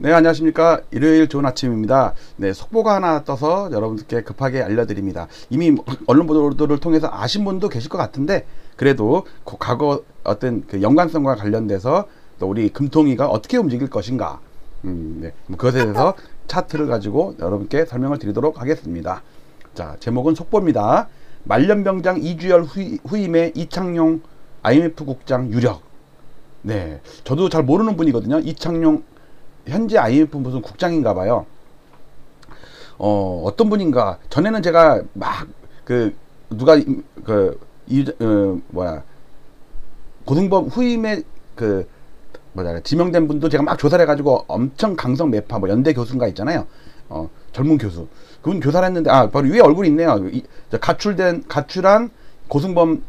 네, 안녕하십니까. 일요일 좋은 아침입니다. 네, 속보가 하나 떠서 여러분들께 급하게 알려드립니다. 이미 언론 보도를 통해서 아신 분도 계실 것 같은데, 그래도 과거 어떤 그 연관성과 관련돼서 또 우리 금통위가 어떻게 움직일 것인가, 네, 그것에 대해서 차트를 가지고 여러분께 설명을 드리도록 하겠습니다. 자, 제목은 속보입니다. 말년병장 이주열 후임에 이창용 IMF 국장 유력. 네, 저도 잘 모르는 분이거든요. 이창용 현재 IMF 무슨 국장인가 봐요. 어떤 분인가. 전에는 제가 막 누가 고승범 후임에 지명된 분도 제가 막 조사를 해가지고 엄청 강성 매파 뭐 연대 교수인가 있잖아요. 젊은 교수. 그분 조사를 했는데 바로 위에 얼굴이 있네요. 가출한 고승범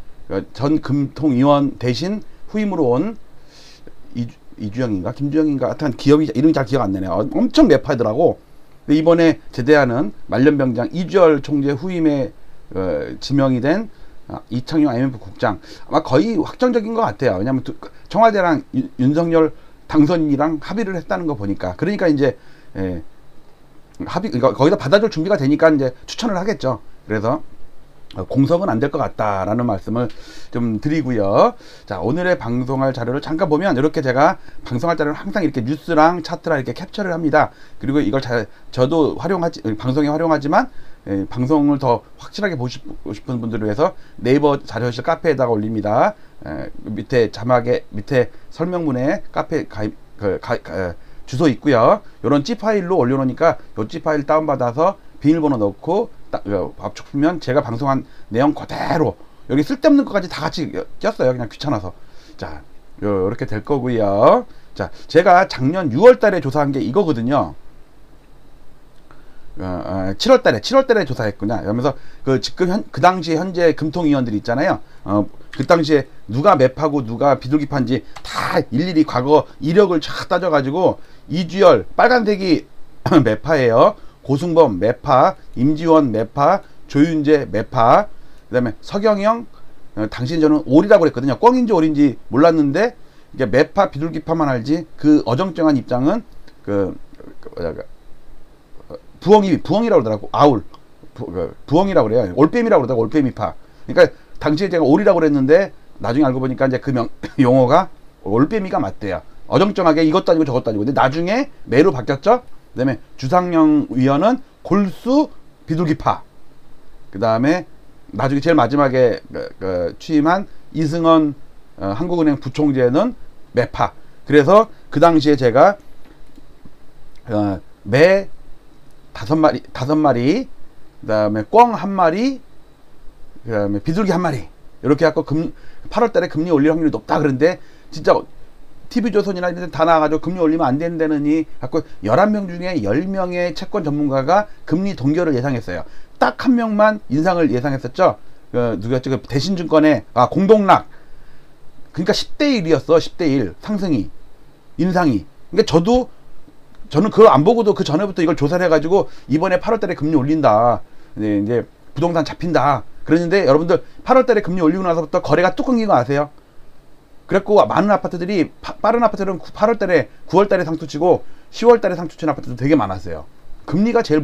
전 금통위원 대신 후임으로 온 이주영인가 김주영인가 하여튼 기업이 이름이 잘 기억 안 나네요. 엄청 매파더라고. 근데 이번에 제대하는 말년병장 이주열 총재 후임에 지명이 된 이창용 IMF 국장 아마 거의 확정적인 것 같아요. 왜냐하면 청와대랑 윤석열 당선인이랑 합의를 했다는 거 보니까 그러니까 이제 거기다 받아줄 준비가 되니까 이제 추천을 하겠죠. 그래서 공석은 안 될 것 같다라는 말씀을 좀 드리고요. 자, 오늘의 방송할 자료를 잠깐 보면 이렇게 제가 방송할 자료를 항상 이렇게 뉴스랑 차트랑 이렇게 캡처를 합니다. 그리고 이걸 저도 방송에 활용하지만 방송을 더 확실하게 보시고 싶은 분들을 위해서 네이버 자료실 카페에다가 올립니다. 밑에 자막에 밑에 설명문에 카페 가입 주소 있고요. 이런 C 파일로 올려놓으니까 이 C 파일 다운받아서 비밀번호 넣고 압축 풀면 제가 방송한 내용 그대로 여기 쓸데없는 것까지 다 같이 꼈어요. 그냥 귀찮아서. 자, 요렇게 될 거고요. 자, 제가 작년 6월 달에 조사한 게 이거거든요. 7월 달에 조사했구나. 그러면서 지금 그 당시에 현재 금통위원들이 있잖아요. 그 당시에 누가 매파고 누가 비둘기파인지 다 일일이 과거 이력을 쫙 따져가지고 이주열 빨간색이 매파예요. 고승범 매파, 임지원 매파, 조윤재 매파, 그 다음에 서경영, 당신 저는 올이라고 그랬거든요. 꿩인지 올인지 몰랐는데 이게 매파 비둘기파만 알지 그 어정쩡한 입장은 부엉이라고 그러더라고. 아울 부엉이라고 그래요. 올빼미라고 그러더라고. 올빼미파. 그러니까 당시에 제가 올이라고 그랬는데 나중에 알고 보니까 이제 그 용어가 올빼미가 맞대요. 어정쩡하게 이것도 아니고 저것도 아니고. 근데 나중에 매로 바뀌었죠. 그 다음에 주상영 위원은 골수 비둘기파. 그 다음에 나중에 제일 마지막에 취임한 이승헌 한국은행 부총재는 매파. 그래서 그 당시에 제가 매 5마리, 그 다음에 꿩 1마리, 그 다음에 비둘기 1마리 이렇게 해갖고 8월 달에 금리 올릴 확률이 높다 그런데 진짜 TV조선이나 이런 데 다 나와가지고 금리 올리면 안 된다느니 갖고 11명 중에 10명의 채권 전문가가 금리 동결을 예상했어요. 딱 한 명만 인상을 예상했었죠. 누구였죠? 대신증권의 공동락. 그러니까 10대 1이었어. 10대 1 상승이 인상이. 그러니까 저는 그걸 안 보고도 그 전에부터 이걸 조사를 해가지고 이번에 8월 달에 금리 올린다. 이제 부동산 잡힌다. 그랬는데 여러분들 8월 달에 금리 올리고 나서부터 거래가 뚝 끊긴 거 아세요? 그랬고 많은 아파트들이 빠른 아파트들은 8월 달에 9월 달에 상투치고 10월 달에 상투친 아파트도 되게 많았어요. 금리가 제일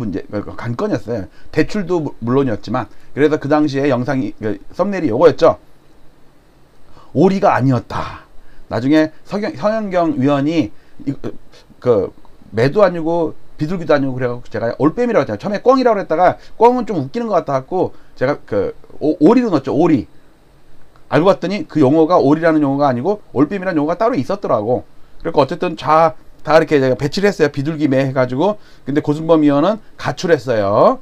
관건이었어요. 대출도 물론이었지만. 그래서 그 당시에 영상이 썸네일이 요거였죠. 오리가 아니었다. 나중에 서영경 위원이 매도 아니고 비둘기도 아니고 그래갖고 제가 올빼미라고 했잖아요. 처음에 꿩이라고 했다가 꿩은 좀 웃기는 것 같아갖고 제가 오리로 넣었죠. 오리. 알고 봤더니 그 용어가 올이라는 용어가 아니고 올빼미라는 용어가 따로 있었더라고. 그러니까 어쨌든 다 이렇게 제가 배치를 했어요. 비둘기 매 해가지고. 근데 고승범 위원은 가출했어요.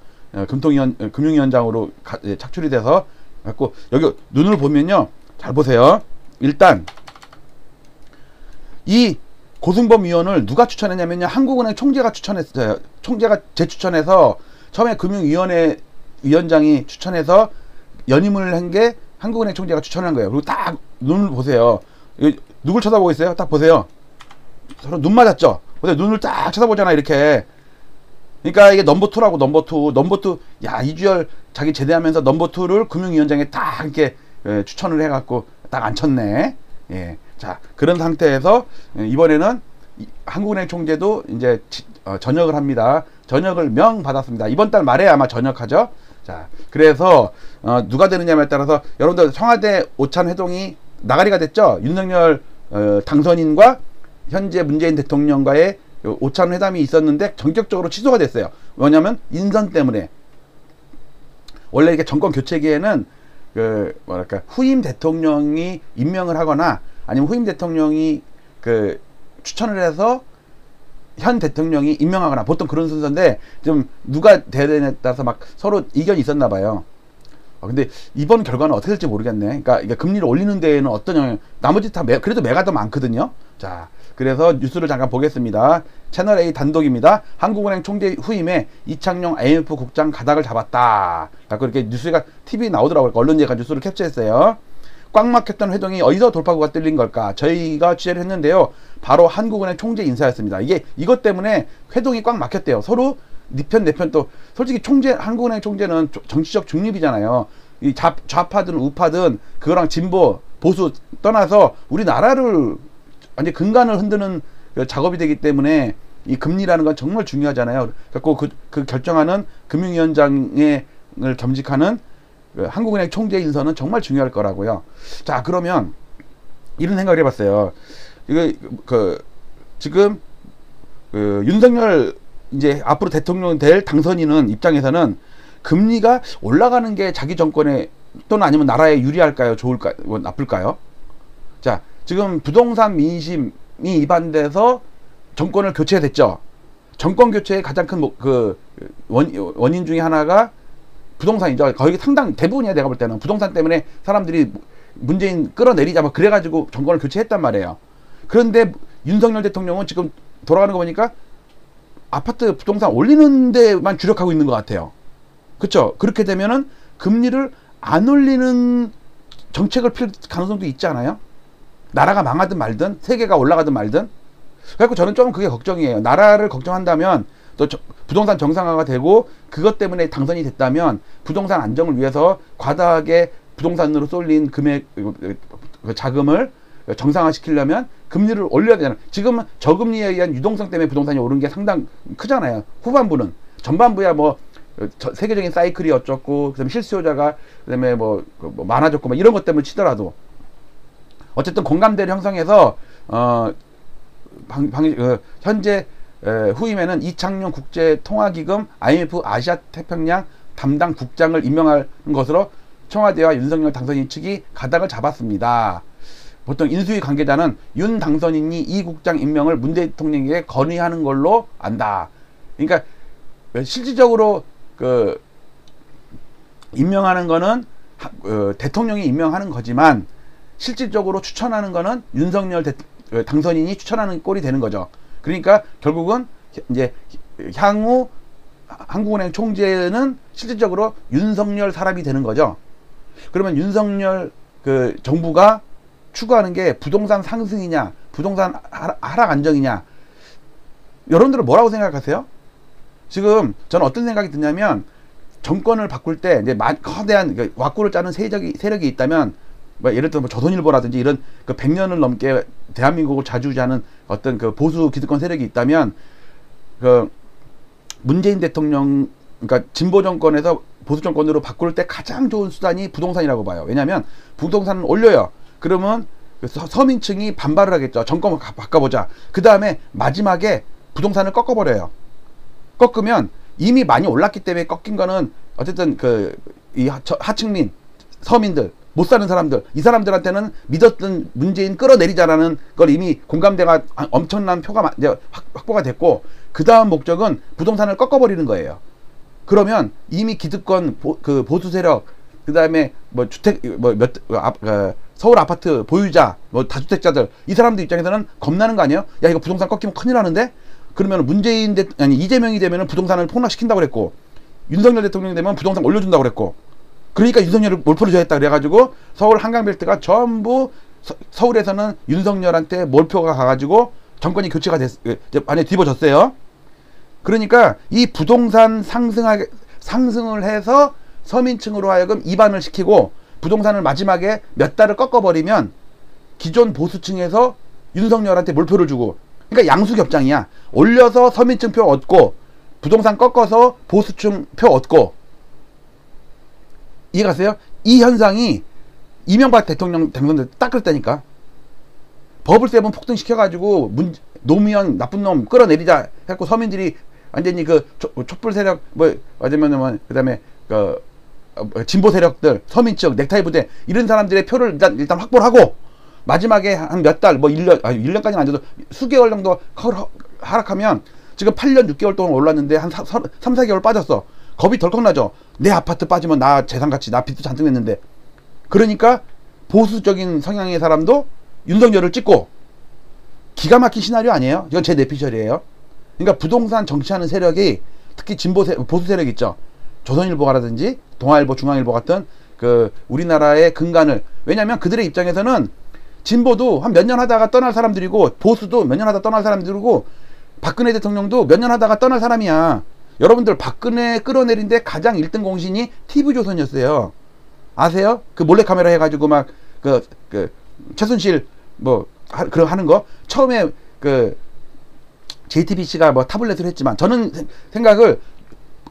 금융위원장으로 착출이 돼서. 갖고 여기 눈을 보면요. 잘 보세요. 일단 이 고승범 위원을 누가 추천했냐면요. 한국은행 총재가 추천했어요. 총재가 재추천해서 처음에 금융위원회 위원장이 추천해서 연임을 한 게 한국은행 총재가 추천한 거예요. 그리고 딱 눈을 보세요. 누굴 쳐다보고 있어요? 딱 보세요. 서로 눈 맞았죠? 근데 눈을 딱 쳐다보잖아, 이렇게. 그러니까 이게 넘버2라고, 넘버2. 야, 이주열 자기 제대하면서 넘버2를 금융위원장에 딱 이렇게 추천을 해갖고 딱 앉혔네. 예. 자, 그런 상태에서 이번에는 한국은행 총재도 이제 전역을 합니다. 전역을 명 받았습니다. 이번 달 말에 아마 전역하죠. 자, 그래서 누가 되느냐에 따라서 여러분들 청와대 오찬 회동이 나가리가 됐죠. 윤석열 당선인과 현재 문재인 대통령과의 오찬 회담이 있었는데 전격적으로 취소가 됐어요. 왜냐하면 인선 때문에. 원래 이게 정권 교체기에는 그 뭐랄까 후임 대통령이 임명을 하거나 아니면 후임 대통령이 그 추천을 해서 현 대통령이 임명하거나 보통 그런 순서인데 좀 누가 돼야 되냐에 따라서 막 서로 이견이 있었나 봐요. 근데 이번 결과는 어떻게 될지 모르겠네. 그러니까 이게 금리를 올리는 데에는 어떤 영향, 나머지 다 그래도 매가 더 많거든요. 자, 그래서 뉴스를 잠깐 보겠습니다. 채널 A 단독입니다. 한국은행 총재 후임에 이창용 IMF 국장 가닥을 잡았다. 그래서 이렇게 뉴스가 TV 나오더라고요. 언론제가 뉴스를 캡처했어요. 꽉 막혔던 회동이 어디서 돌파구가 뚫린 걸까? 저희가 취재를 했는데요. 바로 한국은행 총재 인사였습니다. 이것 때문에 회동이 꽉 막혔대요. 서로 네 편 내 편 또 솔직히 한국은행 총재는 정치적 중립이잖아요. 이 좌파든 우파든 그거랑 진보 보수 떠나서 우리나라를 완전 근간을 흔드는 작업이 되기 때문에 이 금리라는 건 정말 중요하잖아요. 그래서 그 결정하는 금융위원장을 겸직하는 한국은행 총재 인선은 정말 중요할 거라고요. 자, 그러면 이런 생각을 해봤어요. 지금 윤석열 이제 앞으로 대통령 될 당선인은 입장에서는 금리가 올라가는 게 자기 정권에 또는 아니면 나라에 유리할까요? 좋을까요? 나쁠까요? 자, 지금 부동산 민심이 이반돼서 정권을 교체됐죠. 정권 교체의 가장 큰 원인 중에 하나가 부동산이죠. 거의 상당 대부분이야. 내가 볼 때는 부동산 때문에 사람들이 문재인 끌어내리자 막 그래가지고 정권을 교체했단 말이에요. 그런데 윤석열 대통령은 지금 돌아가는 거 보니까 아파트 부동산 올리는 데만 주력하고 있는 것 같아요. 그렇죠? 그렇게 되면은 금리를 안 올리는 정책을 필 가능성도 있지 않아요? 나라가 망하든 말든 세계가 올라가든 말든. 그래서 저는 좀 그게 걱정이에요. 나라를 걱정한다면 또 부동산 정상화가 되고 그것 때문에 당선이 됐다면 부동산 안정을 위해서 과다하게 부동산으로 쏠린 자금을 정상화시키려면 금리를 올려야 되잖아요. 지금은 저금리에 의한 유동성 때문에 부동산이 오른 게 상당 크잖아요. 후반부는. 전반부야 뭐 세계적인 사이클이 어쩌고 그다음에 실수요자가 그다음에 많아졌고 막 이런 것 때문에 치더라도 어쨌든 공감대를 형성해서 현재 후임에는 이창용 국제통화기금 IMF 아시아 태평양 담당 국장을 임명하는 것으로 청와대와 윤석열 당선인 측이 가닥을 잡았습니다. 보통 인수위 관계자는 윤 당선인이 이 국장 임명을 문 대통령에게 건의하는 걸로 안다. 그러니까 실질적으로 임명하는 거는 대통령이 임명하는 거지만 실질적으로 추천하는 거는 윤석열 당선인이 추천하는 꼴이 되는 거죠. 그러니까 결국은 이제 향후 한국은행 총재는 실질적으로 윤석열 사람이 되는 거죠. 그러면 윤석열 정부가 추구하는 게 부동산 상승이냐, 부동산 하락 안정이냐, 여러분들은 뭐라고 생각하세요? 지금 저는 어떤 생각이 드냐면 정권을 바꿀 때 이제 거대한 왁구를 짜는 세력이 있다면 예를 들어 조선일보라든지 이런 100년을 넘게 대한민국을 좌지우지하는 어떤 보수 기득권 세력이 있다면 문재인 대통령 그러니까 진보 정권에서 보수 정권으로 바꿀 때 가장 좋은 수단이 부동산이라고 봐요. 왜냐하면 부동산을 올려요. 그러면 서민층이 반발을 하겠죠. 정권을 바꿔보자. 그 다음에 마지막에 부동산을 꺾어버려요. 꺾으면 이미 많이 올랐기 때문에 꺾인 거는 어쨌든 이 하층민, 서민들, 못 사는 사람들, 이 사람들한테는 믿었던 문재인 끌어내리자라는 걸 이미 공감대가 엄청난 표가 이제 확보가 됐고, 그 다음 목적은 부동산을 꺾어버리는 거예요. 그러면 이미 기득권 보수 세력, 그 다음에 주택 서울 아파트 보유자, 다주택자들, 이 사람들 입장에서는 겁나는 거 아니에요? 야, 이거 부동산 꺾이면 큰일 나는데? 그러면 이재명이 되면 부동산을 폭락시킨다고 그랬고, 윤석열 대통령이 되면 부동산 올려준다고 그랬고, 그러니까 윤석열을 몰표를 줘야겠다 그래가지고 서울 한강벨트가 전부 서울에서는 윤석열한테 몰표가 가가지고 정권이 교체가 안에 뒤집어졌어요. 그러니까 이 부동산 상승을 해서 서민층으로 하여금 이반을 시키고 부동산을 마지막에 몇 달을 꺾어버리면 기존 보수층에서 윤석열한테 몰표를 주고, 그러니까 양수겹장이야. 올려서 서민층 표 얻고 부동산 꺾어서 보수층 표 얻고. 이해가세요? 이 현상이 이명박 대통령 당선될 때 딱 그랬다니까. 버블세븐 폭등시켜가지고 노무현 나쁜 놈 끌어내리자 해갖고 서민들이 완전히 그 촛불 세력 뭐 맞으면은 그다음에 그 진보 세력들 서민층 넥타이 부대 이런 사람들의 표를 일단 확보를 하고 마지막에 한 몇 달 뭐 1년 1년까지는 안 돼도 수개월 정도 하락하면 지금 8년 6개월 동안 올랐는데 한 3, 4개월 빠졌어. 겁이 덜컥 나죠. 내 아파트 빠지면 나 재산가치 나 빚도 잔뜩 냈는데. 그러니까 보수적인 성향의 사람도 윤석열을 찍고. 기가 막힌 시나리오 아니에요? 이건 제 내피셜이에요. 그러니까 부동산 정치하는 세력이 특히 보수 세력 있죠. 조선일보라든지 동아일보, 중앙일보 같은 그 우리나라의 근간을, 왜냐면 그들의 입장에서는 진보도 한 몇 년 하다가 떠날 사람들이고 보수도 몇 년 하다가 떠날 사람들이고 박근혜 대통령도 몇 년 하다가 떠날 사람이야. 여러분들 박근혜 끌어내린데 가장 1등 공신이 TV조선이었어요. 아세요? 그 몰래카메라 해가지고 막 그 최순실 뭐 그런 하는 거 처음에 그 JTBC가 뭐 타블렛을 했지만 저는 생각을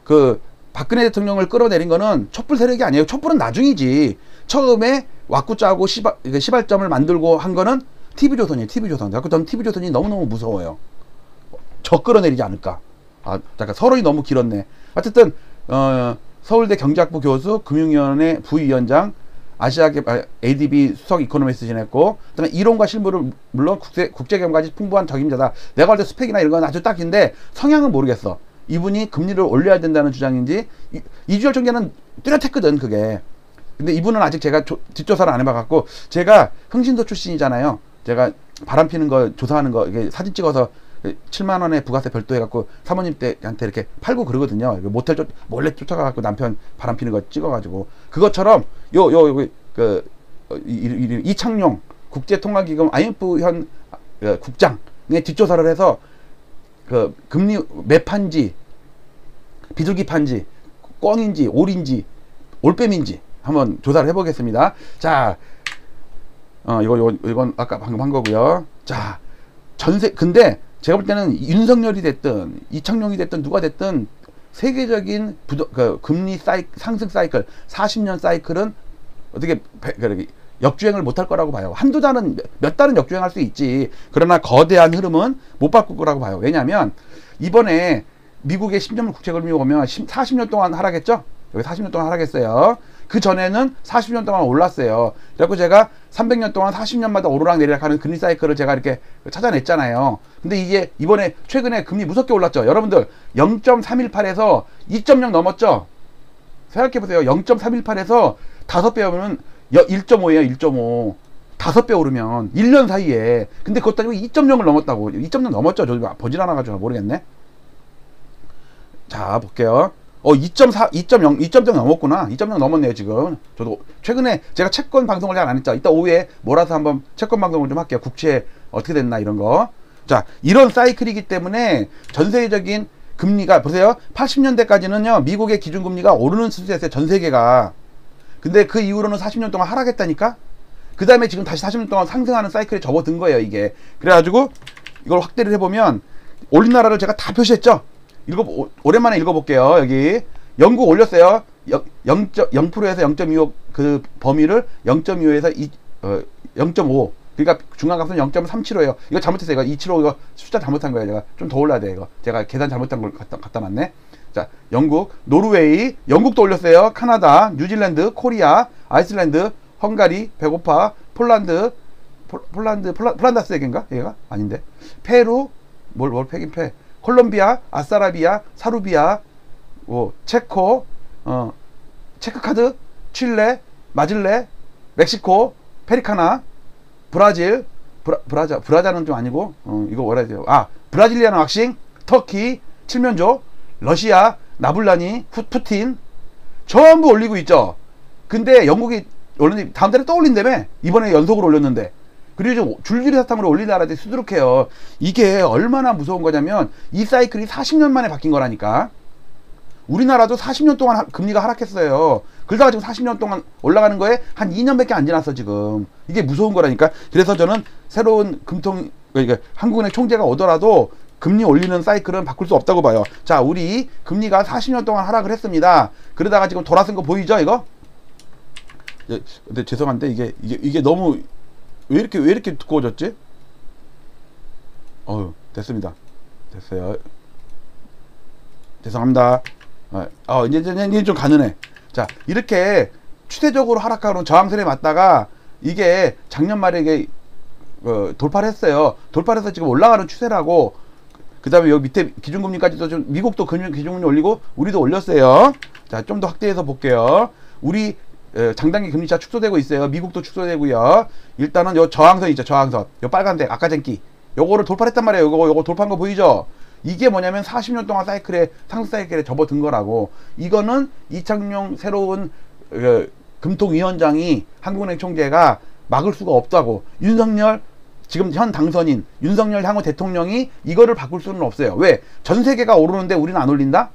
그 박근혜 대통령을 끌어내린 거는 촛불 세력이 아니에요. 촛불은 나중이지. 처음에 왁구 짜고 시발점을 만들고 한 거는 TV조선이에요. TV조선. 그래서 저는 TV조선이 너무너무 무서워요. 저 끌어내리지 않을까. 아, 잠깐 서론이 너무 길었네. 어쨌든 서울대 경제학부 교수, 금융위원회 부위원장, 아시아계 ADB 수석 이코노미스트 지냈고, 그다음에 이론과 실무를 물론 국제경까지 풍부한 적임자다. 내가 볼 때 스펙이나 이런 건 아주 딱인데 성향은 모르겠어. 이분이 금리를 올려야 된다는 주장인지. 이주열 총재는 뚜렷했거든 그게. 근데 이분은 아직 제가 뒷조사를 안 해봐갖고, 제가 흥신도 출신이잖아요. 제가 바람 피는 거 조사하는 거 이게 사진 찍어서 7만원에 부가세 별도 해갖고 사모님 때한테 이렇게 팔고 그러거든요. 모텔 몰래 쫓아가갖고 남편 바람 피는 거 찍어가지고. 그것처럼 이창용 국제통화기금 IMF 현 국장의 뒷조사를 해서 그 금리 매판지 비둘기판지 꽝인지 올인지 올빼미인지 한번 조사를 해보겠습니다. 자, 이건 아까 방금 한 거고요. 자, 근데 제가 볼 때는 윤석열이 됐든 이창용이 됐든 누가 됐든 세계적인 금리 상승 사이클 40년 사이클은 어떻게 역주행을 못할 거라고 봐요. 한두 달은 몇 달은 역주행할 수 있지. 그러나 거대한 흐름은 못 바꿀 거라고 봐요. 왜냐하면 이번에 미국의 10년물 국채금리 오면 40년 동안 하락했죠. 여기 40년 동안 하락했어요. 그 전에는 40년 동안 올랐어요. 그래갖고 제가 300년 동안 40년마다 오르락 내리락 하는 금리 사이클을 제가 이렇게 찾아냈잖아요. 근데 이게 이번에 최근에 금리 무섭게 올랐죠. 여러분들 0.318에서 2.0 넘었죠. 생각해보세요. 0.318에서 5배 오면 1.5예요. 1.5. 5배 오르면 1년 사이에. 근데 그것도 아니고 2.0을 넘었다고. 2.0 넘었죠. 저 보질 않아가지고 모르겠네. 자, 볼게요. 2.0 넘었구나. 2.0 넘었네요, 지금. 저도 최근에 제가 채권 방송을 잘 안 했죠. 이따 오후에 몰아서 한번 채권 방송을 좀 할게요. 국채 어떻게 됐나 이런 거. 자, 이런 사이클이기 때문에 전 세계적인 금리가, 보세요. 80년대까지는요, 미국의 기준금리가 오르는 추세였어요, 전 세계가. 근데 그 이후로는 40년 동안 하락했다니까? 그 다음에 지금 다시 40년 동안 상승하는 사이클에 접어든 거예요, 이게. 그래가지고 이걸 확대를 해보면 올린 나라를 제가 다 표시했죠? 오랜만에 읽어볼게요. 여기 영국 올렸어요. 0%에서 0.25 그 범위를 0.25에서 0.5. 그러니까 중간값은 0.375예요. 이거 잘못했어요. 이거 275 이거 숫자 잘못한 거예요. 제가 좀 더 올라야 돼. 이거 제가 계산 잘못한 걸 갖다 놨네. 자, 영국, 노르웨이, 영국도 올렸어요. 카나다, 뉴질랜드, 코리아, 아이슬란드, 헝가리, 배고파, 폴란다스 얘기인가? 얘가 아닌데. 페루, 뭘 패긴 패. 콜롬비아, 아사라비아, 사루비아, 체코, 체크카드, 칠레, 마질레, 멕시코, 페리카나, 브라질, 브라자는 좀 아니고, 이거 뭐라 해야 돼요? 브라질리아나 왁싱, 터키, 칠면조, 러시아, 나불라니, 푸틴, 전부 올리고 있죠. 근데 영국이 올렸는데, 다음 달에 또 올린다며? 이번에 연속으로 올렸는데. 그리고 줄줄이 사탕으로 올린 나라들이 수두룩해요. 이게 얼마나 무서운 거냐면 이 사이클이 40년 만에 바뀐 거라니까. 우리나라도 40년 동안 금리가 하락했어요. 그러다가 지금 40년 동안 올라가는 거에 한 2년밖에 안 지났어 지금. 이게 무서운 거라니까. 그래서 저는 새로운 그러니까 한국은행 총재가 오더라도 금리 올리는 사이클은 바꿀 수 없다고 봐요. 자, 우리 금리가 40년 동안 하락을 했습니다. 그러다가 지금 돌아선 거 보이죠, 이거? 근데 죄송한데 이게 너무 왜 이렇게 두꺼워졌지? 됐습니다. 됐어요. 죄송합니다. 이제 좀 가능해. 자, 이렇게 추세적으로 하락하는 저항선에 맞다가 이게 작년 말에 이게 돌파를 했어요. 돌파를 해서 지금 올라가는 추세라고. 그 다음에 여기 밑에 기준금리까지도 좀 미국도 기준금리 올리고 우리도 올렸어요. 자, 좀 더 확대해서 볼게요. 우리 장단기 금리차 축소되고 있어요. 미국도 축소되고요. 일단은 요 저항선 있죠. 저항선. 요 빨간색 아까 전기. 요거를 돌파했단 말이에요. 요거 돌파한 거 보이죠? 이게 뭐냐면 40년 동안 상승 사이클에 접어든 거라고. 이거는 이창용 새로운 금통위원장이 한국은행 총재가 막을 수가 없다고. 윤석열 지금 현 당선인 윤석열 향후 대통령이 이거를 바꿀 수는 없어요. 왜? 전 세계가 오르는데 우리는 안 올린다?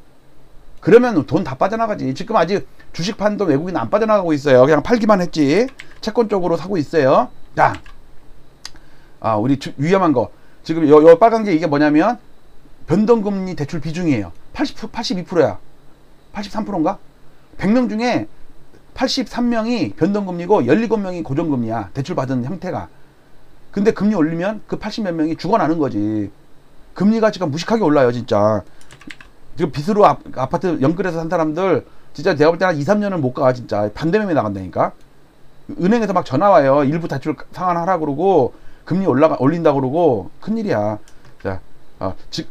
그러면 돈 다 빠져나가지. 지금 아직 주식 판도 외국인 안 빠져나가고 있어요. 그냥 팔기만 했지. 채권 쪽으로 사고 있어요. 자, 우리 위험한 거. 지금 요 빨간 게 이게 뭐냐면 변동금리 대출 비중이에요. 82%야. 83%인가? 100명 중에 83명이 변동금리고 17명이 고정금리야. 대출 받은 형태가. 근데 금리 올리면 그 80몇 명이 죽어나는 거지. 금리가 지금 무식하게 올라요, 진짜. 지금 빚으로 아파트 연끌해서 산 사람들 진짜 내가 볼 때 한 2, 3년을 못 가, 진짜. 반대매매 나간다니까. 은행에서 막 전화 와요. 일부 대출 상환하라 그러고 금리 올린다 그러고 큰일이야.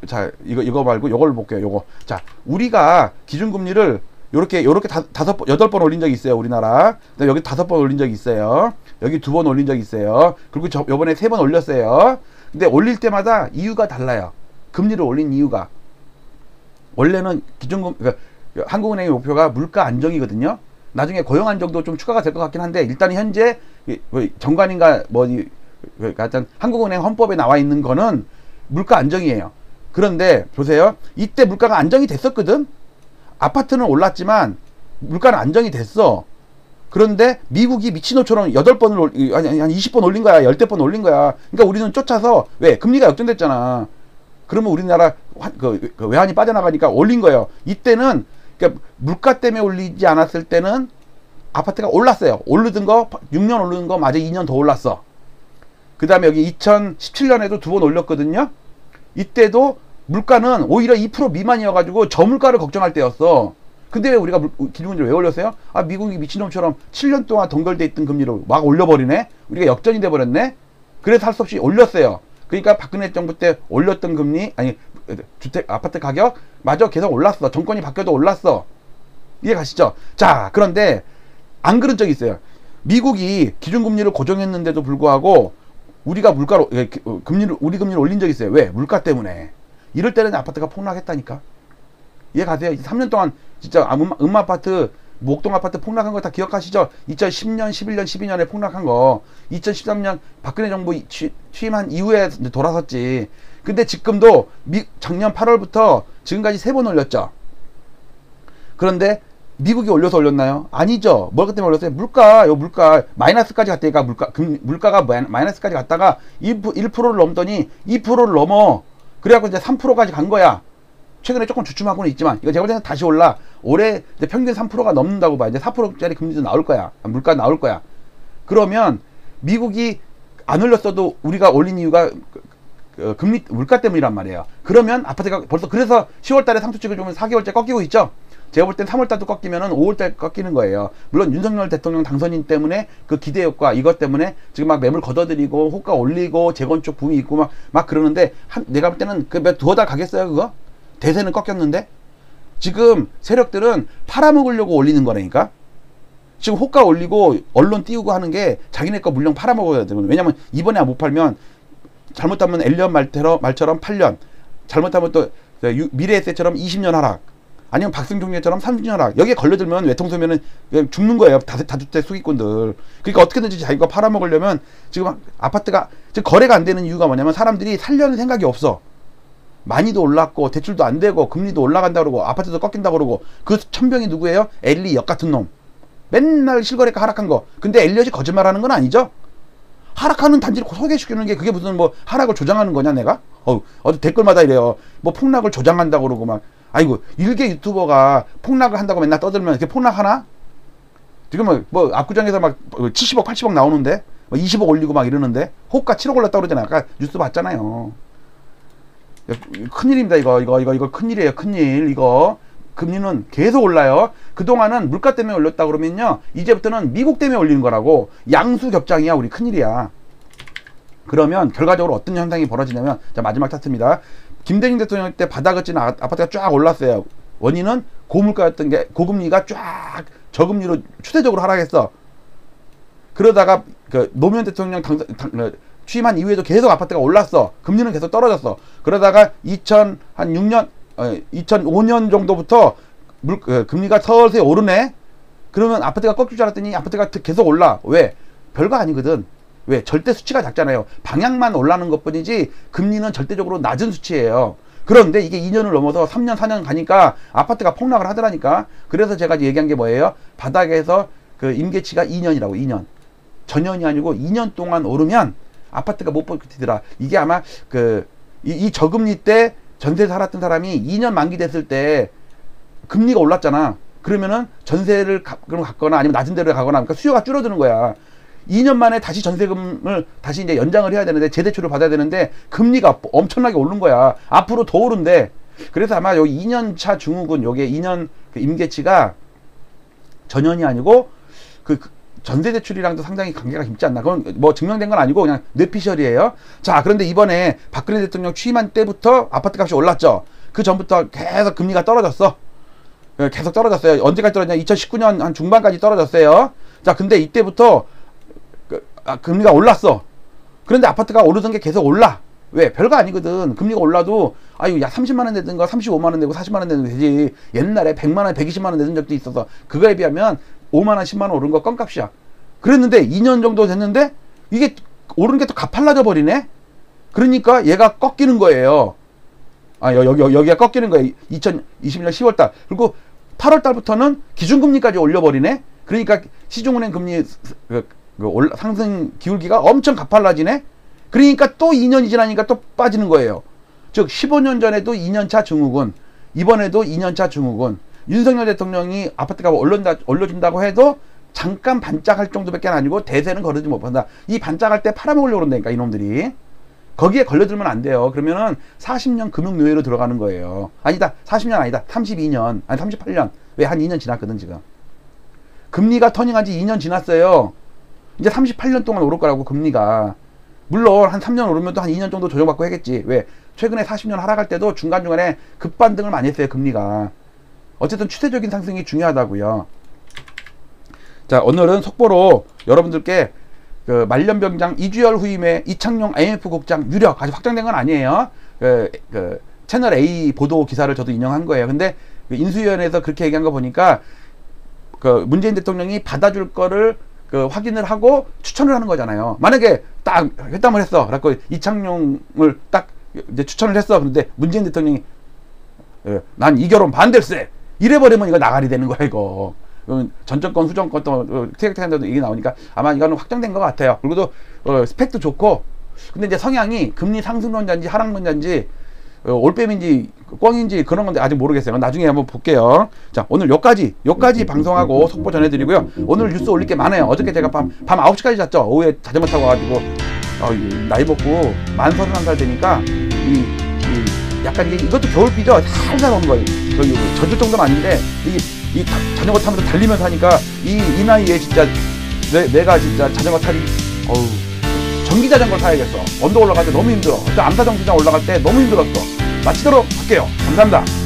자, 이거 말고 요걸 볼게요. 요거. 자, 우리가 기준금리를 요렇게 8번 올린 적이 있어요, 우리나라. 여기 5번 올린 적이 있어요. 여기 2번 올린 적이 있어요. 그리고 요번에 3번 올렸어요. 근데 올릴 때마다 이유가 달라요. 금리를 올린 이유가. 원래는 그러니까 한국은행의 목표가 물가 안정이거든요. 나중에 고용 안정도 좀 추가가 될 것 같긴 한데, 일단 현재 정관인가 하여튼 한국은행 헌법에 나와 있는 거는 물가 안정이에요. 그런데 보세요. 이때 물가가 안정이 됐었거든. 아파트는 올랐지만 물가는 안정이 됐어. 그런데 미국이 미친놈처럼 8번을 한 20번 올린 거야. 10대 번 올린 거야. 그러니까 우리는 쫓아서, 왜? 금리가 역전됐잖아. 그러면 우리나라 외환이 빠져나가니까 올린 거예요. 이때는 그러니까 물가 때문에 올리지 않았을 때는 아파트가 올랐어요. 오르던 거 6년 오르는 거 맞아. 2년 더 올랐어. 그 다음에 여기 2017년에도 2번 올렸거든요. 이때도 물가는 오히려 2% 미만이어가지고 저물가를 걱정할 때였어. 근데 왜 우리가 기준금리를 왜 올렸어요? 미국이 미친놈처럼 7년 동안 동결돼 있던 금리로 막 올려버리네? 우리가 역전이 돼버렸네? 그래서 할 수 없이 올렸어요. 그러니까 박근혜 정부 때 올렸던 금리, 아파트 가격 마저 계속 올랐어. 정권이 바뀌어도 올랐어. 이해 가시죠? 자, 그런데 안 그런 적이 있어요. 미국이 기준금리를 고정했는데도 불구하고 우리가 우리 금리를 올린 적이 있어요. 왜? 물가 때문에. 이럴 때는 아파트가 폭락했다니까. 이해 가세요? 3년 동안 진짜 음아파트, 목동 아파트 폭락한 거 다 기억하시죠? 2010년, 11년, 12년에 폭락한 거. 2013년 박근혜 정부 취임한 이후에 돌아섰지. 근데 지금도 작년 8월부터 지금까지 3번 올렸죠. 그런데 미국이 올려서 올렸나요? 아니죠. 뭘 때문에 올렸어요? 물가 마이너스까지 갔다니까. 물가가 마이너스까지 갔다가 1%를 넘더니 2%를 넘어. 그래갖고 이제 3%까지 간 거야. 최근에 조금 주춤하고는 있지만, 이거 제가 볼 때는 다시 올라. 올해 이제 평균 3%가 넘는다고 봐. 이제 4%짜리 금리도 나올 거야. 물가 나올 거야. 그러면 미국이 안 올렸어도 우리가 올린 이유가 물가 때문이란 말이에요. 그러면 아파트가 벌써, 그래서 10월달에 상승 찍어주면 4개월째 꺾이고 있죠. 제가 볼 땐 3월달도 꺾이면은 5월달 꺾이는 거예요. 물론 윤석열 대통령 당선인 때문에 그 기대 효과, 이것 때문에 지금 막 매물 걷어들이고 호가 올리고 재건축 붐이 있고 막 그러는데, 내가 볼 때는 두어 달 가겠어요, 그거? 대세는 꺾였는데? 지금 세력들은 팔아먹으려고 올리는 거라니까? 지금 호가 올리고 언론 띄우고 하는 게 자기네 거 물량 팔아먹어야 되거든요. 왜냐면 이번에 못 팔면 잘못하면 엘리엇 말처럼 8년, 잘못하면 또 미래에셋처럼 20년 하락, 아니면 박승종례처럼 30년 하락, 여기에 걸려들면 외통수면은 그냥 죽는 거예요. 다주택 수익꾼들. 그러니까 어떻게든지 자기가 팔아먹으려면, 지금 아파트가 지금 거래가 안 되는 이유가 뭐냐면 사람들이 살려는 생각이 없어. 많이도 올랐고 대출도 안 되고 금리도 올라간다 그러고 아파트도 꺾인다 그러고. 그 천병이 누구예요? 엘리엇 같은 놈. 맨날 실거래가 하락한 거. 근데 엘리엇이 거짓말하는 건 아니죠? 하락하는 단지를 소개시키는 게 그게 무슨 뭐 하락을 조장하는 거냐 내가? 어디 댓글마다 이래요. 뭐 폭락을 조장한다고 그러고 막. 아이고 일개 유튜버가 폭락을 한다고 맨날 떠들면 이렇게 폭락하나? 지금 뭐 압구정에서 막 70억 80억 나오는데 뭐 20억 올리고 막 이러는데 호가 7억 올랐다고 그러잖아. 아까 뉴스 봤잖아요. 큰일입니다. 이거 큰일이에요. 큰일. 이거 금리는 계속 올라요. 그동안은 물가 때문에 올렸다 그러면요, 이제부터는 미국 때문에 올리는 거라고. 양수 겹장이야. 우리 큰일이야. 그러면 결과적으로 어떤 현상이 벌어지냐면, 자 마지막 차트입니다. 김대중 대통령 때 바닥을 찐 아파트가 쫙 올랐어요. 원인은 고물가였던 게, 고금리가 쫙 저금리로 추세적으로 하락했어. 그러다가 그 노무현 대통령 취임한 이후에도 계속 아파트가 올랐어. 금리는 계속 떨어졌어. 그러다가 2005년 정도부터 금리가 서서히 오르네. 그러면 아파트가 꺾일 줄 알았더니 아파트가 계속 올라. 왜? 별거 아니거든. 왜? 절대 수치가 작잖아요. 방향만 올라가는 것 뿐이지 금리는 절대적으로 낮은 수치예요. 그런데 이게 2년을 넘어서 3년 4년 가니까 아파트가 폭락을 하더라니까. 그래서 제가 얘기한 게 뭐예요? 바닥에서 그 임계치가 2년이라고. 2년 전년이 아니고 2년 동안 오르면 아파트가 못 버티더라. 이게 아마 이 저금리 때 전세 살았던 사람이 2년 만기 됐을 때 금리가 올랐잖아. 그러면은 전세를 갖거나 아니면 낮은 데를 가거나, 그러니까 수요가 줄어드는 거야. 2년 만에 다시 전세금을 다시 이제 연장을 해야 되는데, 재대출을 받아야 되는데 금리가 엄청나게 오른 거야. 앞으로 더 오른대. 그래서 아마 여기 2년차 증후군, 요게 2년 그 임계치가 전년이 아니고 전세대출이랑도 상당히 관계가 깊지 않나. 그건 뭐 증명된 건 아니고 그냥 뇌피셜이에요. 자, 그런데 이번에 박근혜 대통령 취임한 때부터 아파트 값이 올랐죠. 그 전부터 계속 금리가 떨어졌어. 계속 떨어졌어요. 언제까지 떨어졌냐? 2019년 한 중반까지 떨어졌어요. 자, 근데 이때부터 금리가 올랐어. 그런데 아파트가 오르던 게 계속 올라. 왜? 별거 아니거든. 금리가 올라도 아유 야 30만원 내든가 35만원 내고 40만원 내도 되지. 옛날에 100만원 120만원 내던 적도 있어서 그거에 비하면 5만원 10만원 오른 거 껌값이야. 그랬는데 2년 정도 됐는데 이게 오르는 게 또 가팔라져 버리네. 그러니까 얘가 꺾이는 거예요. 여기가 꺾이는 거예요. 2021년 10월달. 그리고 8월달부터는 기준금리까지 올려버리네. 그러니까 시중은행 금리 상승 기울기가 엄청 가팔라지네. 그러니까 또 2년이 지나니까 또 빠지는 거예요. 즉 15년 전에도 2년차 증후군, 이번에도 2년차 증후군. 윤석열 대통령이 아파트값 올려준다고 해도 잠깐 반짝할 정도밖에 아니고 대세는 거르지 못한다. 이 반짝할 때 팔아먹으려고 그런다니까 이놈들이. 거기에 걸려들면 안 돼요. 그러면은 40년 금융노예로 들어가는 거예요. 아니다, 40년 아니다, 32년 아니 38년. 왜? 한 2년 지났거든 지금. 금리가 터닝한 지 2년 지났어요. 이제 38년 동안 오를 거라고. 금리가 물론 한 3년 오르면 또 한 2년 정도 조정받고 하겠지. 왜? 최근에 40년 하락할 때도 중간중간에 급반등을 많이 했어요. 금리가. 어쨌든 추세적인 상승이 중요하다고요. 자, 오늘은 속보로 여러분들께 그 말년병장 이주열 후임의 이창용 IMF 국장 유력, 아직 확정된 건 아니에요. 채널 A 보도 기사를 저도 인용한 거예요. 근데 인수위원회에서 그렇게 얘기한 거 보니까 문재인 대통령이 받아줄 거를 확인을 하고 추천을 하는 거잖아요. 만약에 딱 회담을 했어. 그래갖고 이창용을 딱 이제 추천을 했어. 그런데 문재인 대통령이 난 이 결혼 반대일세. 이래버리면 이거 나가리 되는 거야, 이거. 전 정권, 후 정권 또 티격태격한다도 얘기 나오니까 아마 이거는 확정된 것 같아요. 그리고 또 스펙도 좋고. 근데 이제 성향이 금리 상승론자인지 하락론자인지 올빼미인지 꽝인지 그런 건데 아직 모르겠어요. 나중에 한번 볼게요. 자, 오늘 여기까지 방송하고 속보 전해드리고요. 오늘 뉴스 올릴 게 많아요. 어저께 제가 밤 9시까지 잤죠. 오후에 자전거 타고 와가지고 나이 먹고 만 31살 되니까 약간 이것도 겨울비죠. 살살 오는 거예요. 젖을 정도는 아닌데 이 자전거 타면서 달리면서 하니까 이 나이에 진짜 내가 진짜 자전거 타기 전기 자전거 타야겠어. 언덕 올라갈 때 너무 힘들어. 저 암사정수장 올라갈 때 너무 힘들었어. 마치도록 할게요. 감사합니다.